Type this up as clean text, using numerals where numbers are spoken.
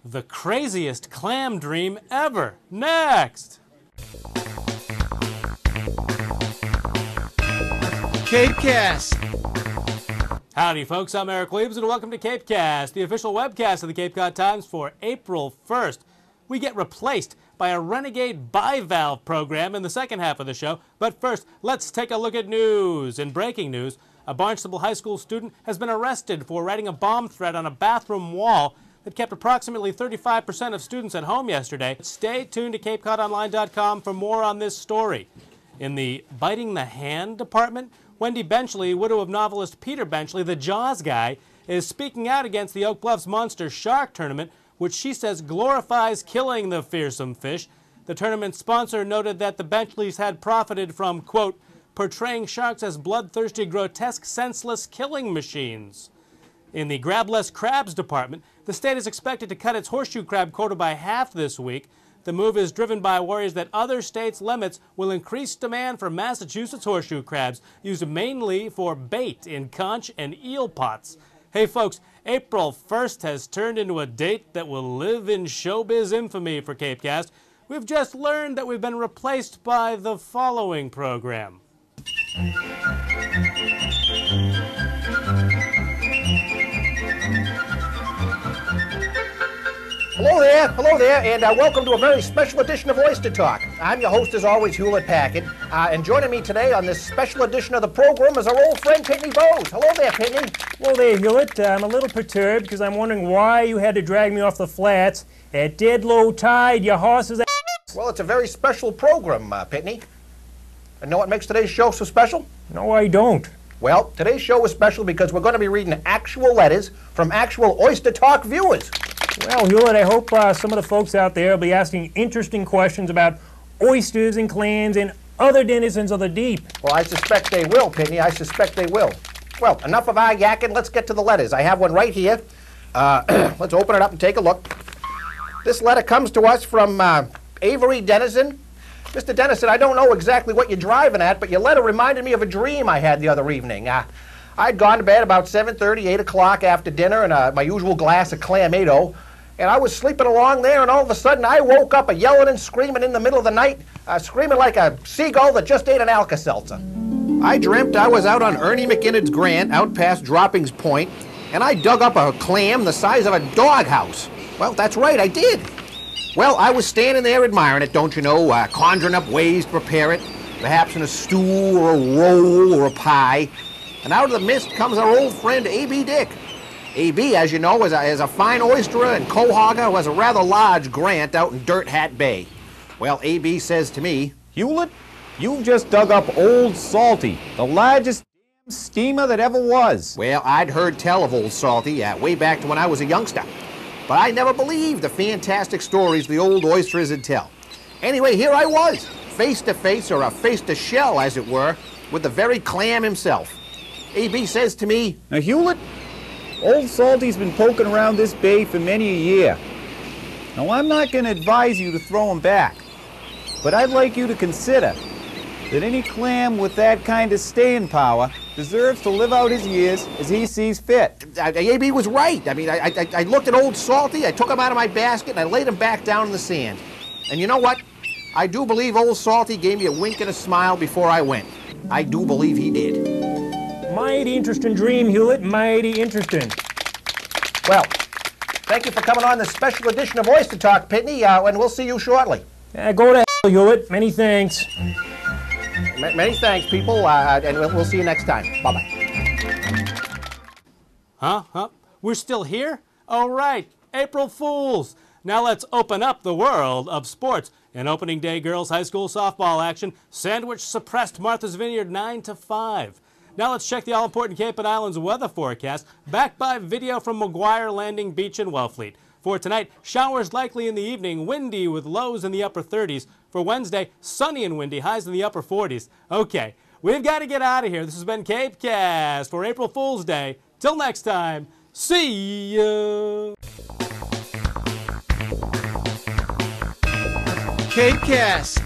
The craziest clam dream ever. Next! CapeCast. Howdy folks, I'm Eric Williams and welcome to CapeCast, the official webcast of the Cape Cod Times for April 1st. We get replaced by a renegade bivalve program in the second half of the show, but first, let's take a look at news. In breaking news, a Barnstable High School student has been arrested for writing a bomb threat on a bathroom wall that kept approximately 35% of students at home yesterday. Stay tuned to CapeCodOnline.com for more on this story. In the biting the hand department, Wendy Benchley, widow of novelist Peter Benchley, the Jaws guy, is speaking out against the Oak Bluffs Monster Shark Tournament, which she says glorifies killing the fearsome fish. The tournament's sponsor noted that the Benchleys had profited from, quote, portraying sharks as bloodthirsty, grotesque, senseless killing machines. In the Grab Less Crabs department, the state is expected to cut its horseshoe crab quota by half this week. The move is driven by worries that other states' limits will increase demand for Massachusetts horseshoe crabs, used mainly for bait in conch and eel pots. Hey folks, April 1st has turned into a date that will live in showbiz infamy for CapeCast. We've just learned that we've been replaced by the following program. Hello there, and welcome to a very special edition of Oyster Talk. I'm your host, as always, Hewlett Packard, and joining me today on this special edition of the program is our old friend, Pitney Bowes. Hello there, Pitney. Hello there, Hewlett. I'm a little perturbed because I'm wondering why you had to drag me off the flats at dead low tide, your horse's ass. Well, it's a very special program, Pitney. And know what makes today's show so special? No, I don't. Well, today's show is special because we're going to be reading actual letters from actual Oyster Talk viewers. Well, Hewlett, I hope some of the folks out there will be asking interesting questions about oysters and clams and other denizens of the deep. Well, I suspect they will, Pitney. I suspect they will. Well, enough of our yakking. Let's get to the letters. I have one right here. Let's open it up and take a look. This letter comes to us from Avery Denizen. Mr. Denizen, I don't know exactly what you're driving at, but your letter reminded me of a dream I had the other evening. I'd gone to bed about 7:30, 8 o'clock after dinner and my usual glass of Clam-Ado. And I was sleeping along there, and all of a sudden I woke up yelling and screaming in the middle of the night, screaming like a seagull that just ate an Alka-Seltzer. I dreamt I was out on Ernie McInnard's Grant, out past Droppings Point, and I dug up a clam the size of a doghouse. Well, that's right, I did. Well, I was standing there admiring it, don't you know, conjuring up ways to prepare it, perhaps in a stew or a roll or a pie. And out of the mist comes our old friend A.B. Dick. A.B., as you know, is a fine oysterer and quahogger who has a rather large grant out in Dirt Hat Bay. Well, A.B. says to me, Hewlett, you've just dug up Old Salty, the largest damn steamer that ever was. Well, I'd heard tell of Old Salty way back to when I was a youngster. But I never believed the fantastic stories the old oysterers would tell. Anyway, here I was, face to face, or face to shell, as it were, with the very clam himself. A.B. says to me, Now, Hewlett, Old Salty's been poking around this bay for many a year. Now, I'm not going to advise you to throw him back, but I'd like you to consider that any clam with that kind of staying power deserves to live out his years as he sees fit. A.B. was right. I mean, I looked at Old Salty, I took him out of my basket, and I laid him back down in the sand. And you know what? I do believe Old Salty gave me a wink and a smile before I went. I do believe he did. Mighty interesting dream, Hewlett. Mighty interesting. Well, thank you for coming on this special edition of Oyster Talk, Pitney, and we'll see you shortly. Go to hell, Hewlett. Many thanks. Many thanks, people, and we'll see you next time. Bye-bye. Huh? We're still here? All right, April Fools. Now let's open up the world of sports. In opening day girls high school softball action, Sandwich suppressed Martha's Vineyard 9-5. Now let's check the all-important Cape and Islands weather forecast, backed by video from McGuire Landing Beach in Wellfleet. For tonight, showers likely in the evening, windy with lows in the upper 30s. For Wednesday, sunny and windy, highs in the upper 40s. Okay, we've got to get out of here. This has been CapeCast for April Fool's Day. Till next time, see ya! CapeCast.